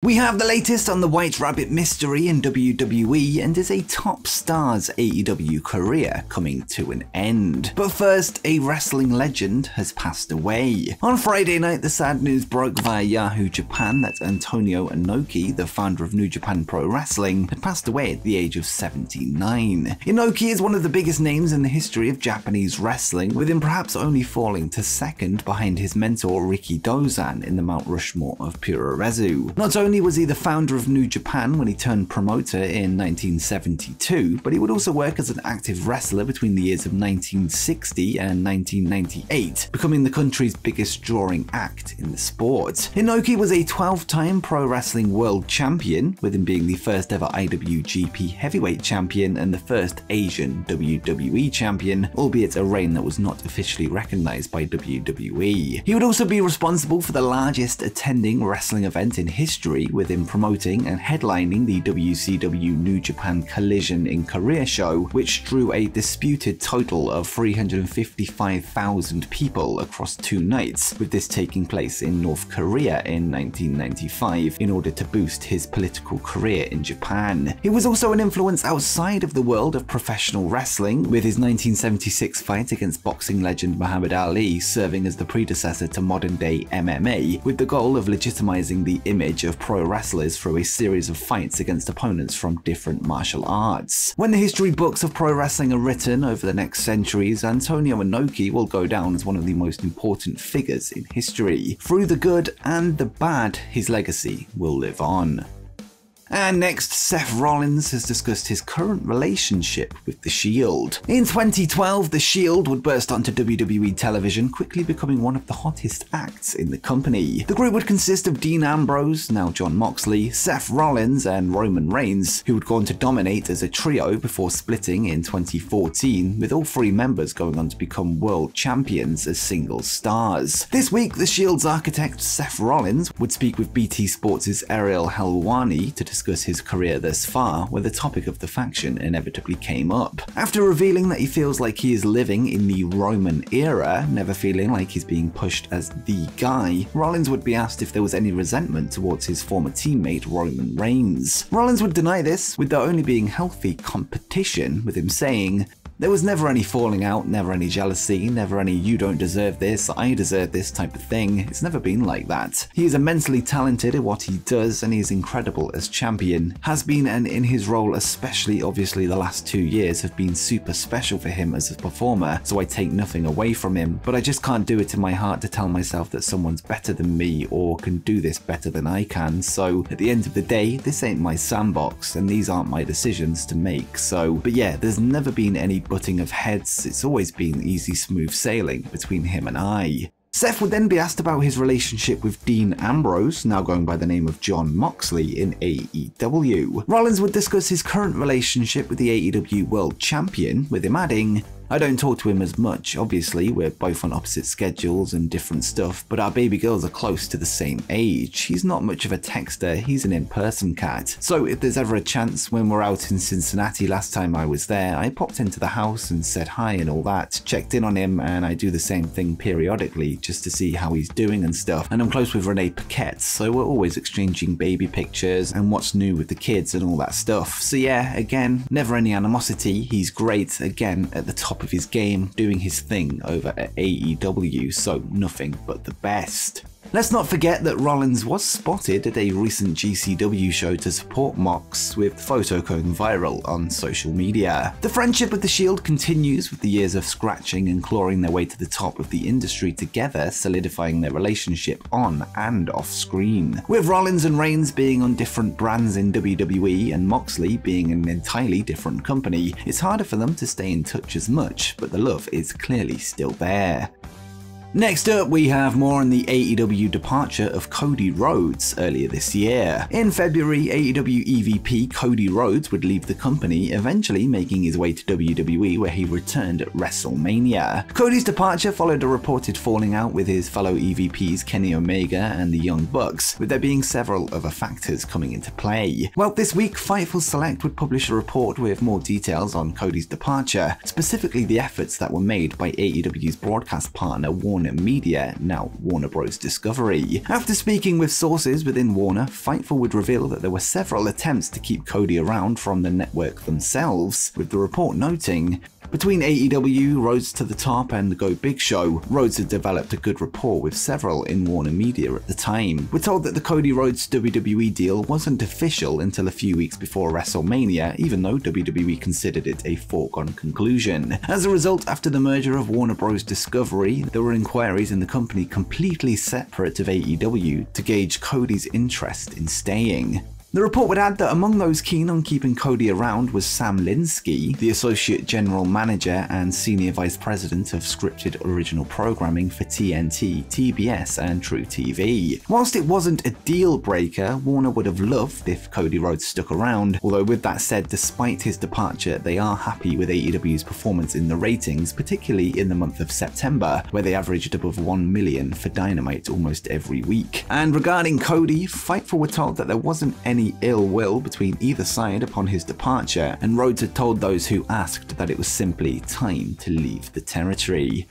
We have the latest on the White Rabbit mystery in WWE, and is a top star's AEW career coming to an end. But first, a wrestling legend has passed away. On Friday night, the sad news broke via Yahoo Japan that Antonio Inoki, the founder of New Japan Pro Wrestling, had passed away at the age of 79. Inoki is one of the biggest names in the history of Japanese wrestling, with him perhaps only falling to second behind his mentor Riki Dozan in the Mount Rushmore of Puroresu. Not only was he the founder of New Japan when he turned promoter in 1972, but he would also work as an active wrestler between the years of 1960 and 1998, becoming the country's biggest drawing act in the sport. Inoki was a 12-time pro wrestling world champion, with him being the first ever IWGP heavyweight champion and the first Asian WWE champion, albeit a reign that was not officially recognized by WWE. He would also be responsible for the largest attending wrestling event in history, with him promoting and headlining the WCW New Japan Collision in Korea show, which drew a disputed total of 355,000 people across 2 nights, with this taking place in North Korea in 1995 in order to boost his political career in Japan. He was also an influence outside of the world of professional wrestling, with his 1976 fight against boxing legend Muhammad Ali serving as the predecessor to modern-day MMA, with the goal of legitimizing the image of pro wrestlers through a series of fights against opponents from different martial arts. When the history books of pro wrestling are written over the next centuries, Antonio Inoki will go down as one of the most important figures in history. Through the good and the bad, his legacy will live on. And next, Seth Rollins has discussed his current relationship with The Shield. In 2012, The Shield would burst onto WWE television, quickly becoming one of the hottest acts in the company. The group would consist of Dean Ambrose, now Jon Moxley, Seth Rollins, and Roman Reigns, who would go on to dominate as a trio before splitting in 2014, with all 3 members going on to become world champions as single stars. This week, The Shield's architect, Seth Rollins, would speak with BT Sports' Ariel Helwani to discuss his career thus far, where the topic of the faction inevitably came up. After revealing that he feels like he is living in the Roman era, never feeling like he's being pushed as the guy, Rollins would be asked if there was any resentment towards his former teammate Roman Reigns. Rollins would deny this, with there only being healthy competition, with him saying, "There was never any falling out, never any jealousy, never any you don't deserve this, I deserve this type of thing. It's never been like that. He is immensely talented at what he does, and he is incredible as champion. Has been, and in his role, especially obviously the last 2 years, have been super special for him as a performer, so I take nothing away from him, but I just can't do it in my heart to tell myself that someone's better than me or can do this better than I can, so at the end of the day, this ain't my sandbox, and these aren't my decisions to make, so, but yeah, there's never been any butting of heads, it's always been easy smooth sailing between him and I." Seth would then be asked about his relationship with Dean Ambrose, now going by the name of Jon Moxley, in AEW. Rollins would discuss his current relationship with the AEW World Champion, with him adding, "I don't talk to him as much, obviously, we're both on opposite schedules and different stuff, but our baby girls are close to the same age. He's not much of a texter, he's an in-person cat. So if there's ever a chance, when we're out in Cincinnati last time I was there, I popped into the house and said hi and all that, checked in on him, and I do the same thing periodically just to see how he's doing and stuff. And I'm close with Renee Paquette, so we're always exchanging baby pictures and what's new with the kids and all that stuff. So yeah, again, never any animosity, he's great, again, at the top of his game, doing his thing over at AEW, so nothing but the best." Let's not forget that Rollins was spotted at a recent GCW show to support Mox, with the photo going viral on social media. The friendship with The Shield continues, with the years of scratching and clawing their way to the top of the industry together, solidifying their relationship on and off screen. With Rollins and Reigns being on different brands in WWE and Moxley being an entirely different company, it's harder for them to stay in touch as much, but the love is clearly still there. Next up, we have more on the AEW departure of Cody Rhodes earlier this year. In February, AEW EVP Cody Rhodes would leave the company, eventually making his way to WWE, where he returned at WrestleMania. Cody's departure followed a reported falling out with his fellow EVPs Kenny Omega and the Young Bucks, with there being several other factors coming into play. Well, this week, Fightful Select would publish a report with more details on Cody's departure, specifically the efforts that were made by AEW's broadcast partner Warner Warner Media, now Warner Bros. Discovery. After speaking with sources within Warner, Fightful would reveal that there were several attempts to keep Cody around from the network themselves, with the report noting, between AEW, Rhodes to the Top, and the Go Big Show, Rhodes had developed a good rapport with several in Warner Media at the time. We're told that the Cody Rhodes WWE deal wasn't official until a few weeks before WrestleMania, even though WWE considered it a foregone conclusion. As a result, after the merger of Warner Bros. Discovery, there were inquiries in the company completely separate of AEW to gauge Cody's interest in staying. The report would add that among those keen on keeping Cody around was Sam Linsky, the Associate General Manager and Senior Vice President of Scripted Original Programming for TNT, TBS, and truTV. Whilst it wasn't a deal breaker, Warner would have loved if Cody Rhodes stuck around, although with that said, despite his departure, they are happy with AEW's performance in the ratings, particularly in the month of September, where they averaged above 1 million for Dynamite almost every week. And regarding Cody, Fightful were told that there wasn't any ill will between either side upon his departure, and Rhodes had told those who asked that it was simply time to leave the territory.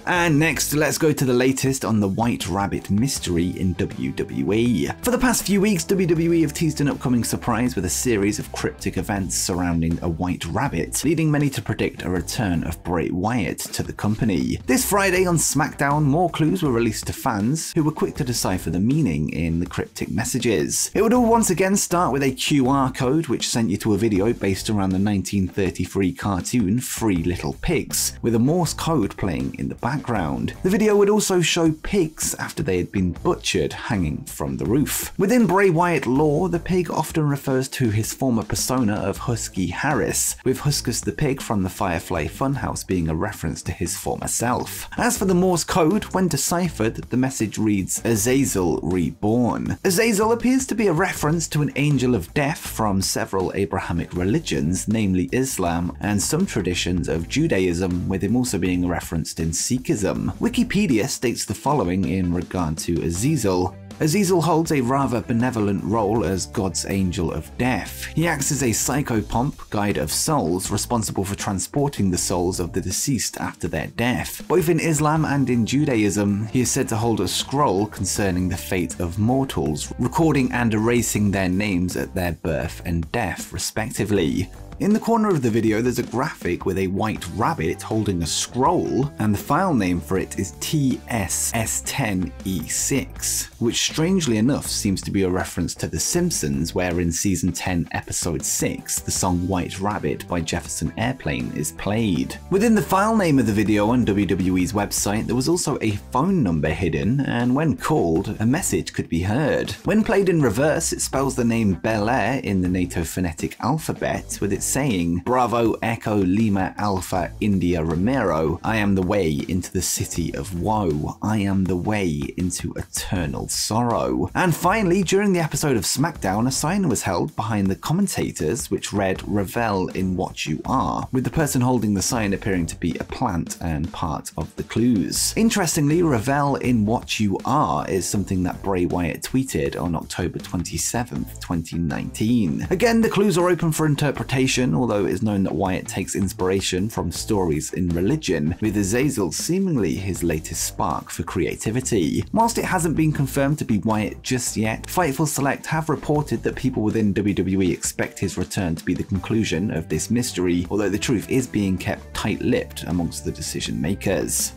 And next, let's go to the latest on the White Rabbit mystery in WWE. For the past few weeks, WWE have teased an upcoming surprise with a series of cryptic events surrounding a White Rabbit, leading many to predict a return of Bray Wyatt to the company. This Friday on SmackDown, more clues were released to fans, who were quick to decipher the meaning in the cryptic messages. It would all once again start with a QR code which sent you to a video based around the 1933 cartoon Three Little Pigs, with a Morse code playing in the background. The video would also show pigs after they had been butchered hanging from the roof. Within Bray Wyatt lore, the pig often refers to his former persona of Husky Harris, with Huskus the pig from the Firefly Funhouse being a reference to his former self. As for the Morse code, when deciphered, the message reads Azazel Reborn. Azazel appears to be a reference to an angel of death from several Abrahamic religions, namely Islam and some traditions of Judaism, with him also being referenced in Sikhism. Wikipedia states the following in regard to Azazel. Azazel holds a rather benevolent role as God's angel of death. He acts as a psychopomp, guide of souls, responsible for transporting the souls of the deceased after their death. Both in Islam and in Judaism, he is said to hold a scroll concerning the fate of mortals, recording and erasing their names at their birth and death, respectively. In the corner of the video, there's a graphic with a white rabbit holding a scroll, and the file name for it is TSS10E6, which strangely enough seems to be a reference to The Simpsons, where in Season 10, Episode 6, the song White Rabbit by Jefferson Airplane is played. Within the file name of the video on WWE's website, there was also a phone number hidden, and when called, a message could be heard. When played in reverse, it spells the name Belair in the NATO phonetic alphabet, with its saying, Bravo Echo Lima Alpha India Romero, I am the way into the city of woe. I am the way into eternal sorrow. And finally, during the episode of SmackDown, a sign was held behind the commentators which read, Revel in what you are, with the person holding the sign appearing to be a plant and part of the clues. Interestingly, Revel in what you are is something that Bray Wyatt tweeted on October 27th, 2019. Again, the clues are open for interpretation, although it is known that Wyatt takes inspiration from stories in religion, with Azazel seemingly his latest spark for creativity. Whilst it hasn't been confirmed to be Wyatt just yet, Fightful Select have reported that people within WWE expect his return to be the conclusion of this mystery, although the truth is being kept tight-lipped amongst the decision makers.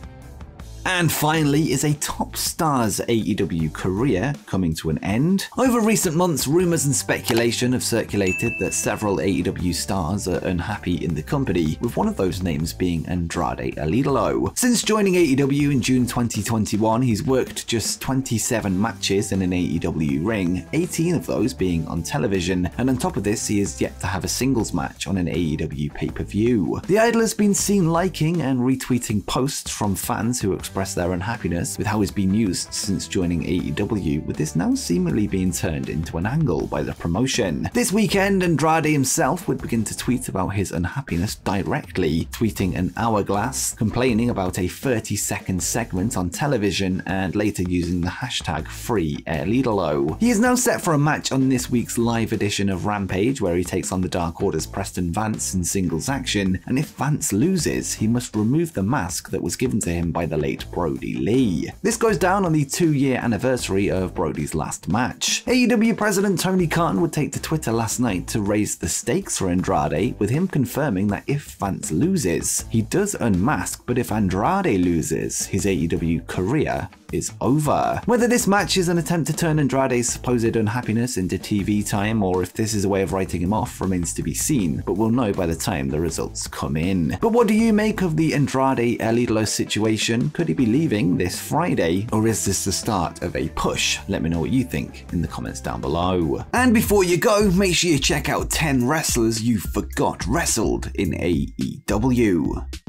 And finally, is a top star's AEW career coming to an end? Over recent months, rumours and speculation have circulated that several AEW stars are unhappy in the company, with one of those names being Andrade El Idolo. Since joining AEW in June 2021, he's worked just 27 matches in an AEW ring, 18 of those being on television, and on top of this, he is yet to have a singles match on an AEW pay-per-view. The Idol has been seen liking and retweeting posts from fans who express their unhappiness with how he's been used since joining AEW, with this now seemingly being turned into an angle by the promotion. This weekend, Andrade himself would begin to tweet about his unhappiness directly, tweeting an hourglass, complaining about a 30-second segment on television, and later using the hashtag #FreeElIdolo. He is now set for a match on this week's live edition of Rampage, where he takes on the Dark Order's Preston Vance in singles action, and if Vance loses, he must remove the mask that was given to him by the late beat Brody Lee. This goes down on the 2-year anniversary of Brody's last match. AEW President Tony Khan would take to Twitter last night to raise the stakes for Andrade, with him confirming that if Vance loses, he does unmask, but if Andrade loses, his AEW career is over. Whether this match is an attempt to turn Andrade's supposed unhappiness into TV time, or if this is a way of writing him off, remains to be seen, but we'll know by the time the results come in. But what do you make of the Andrade El Idolo situation? Could he be leaving this Friday, or is this the start of a push? Let me know what you think in the comments down below. And before you go, make sure you check out 10 wrestlers you forgot wrestled in AEW.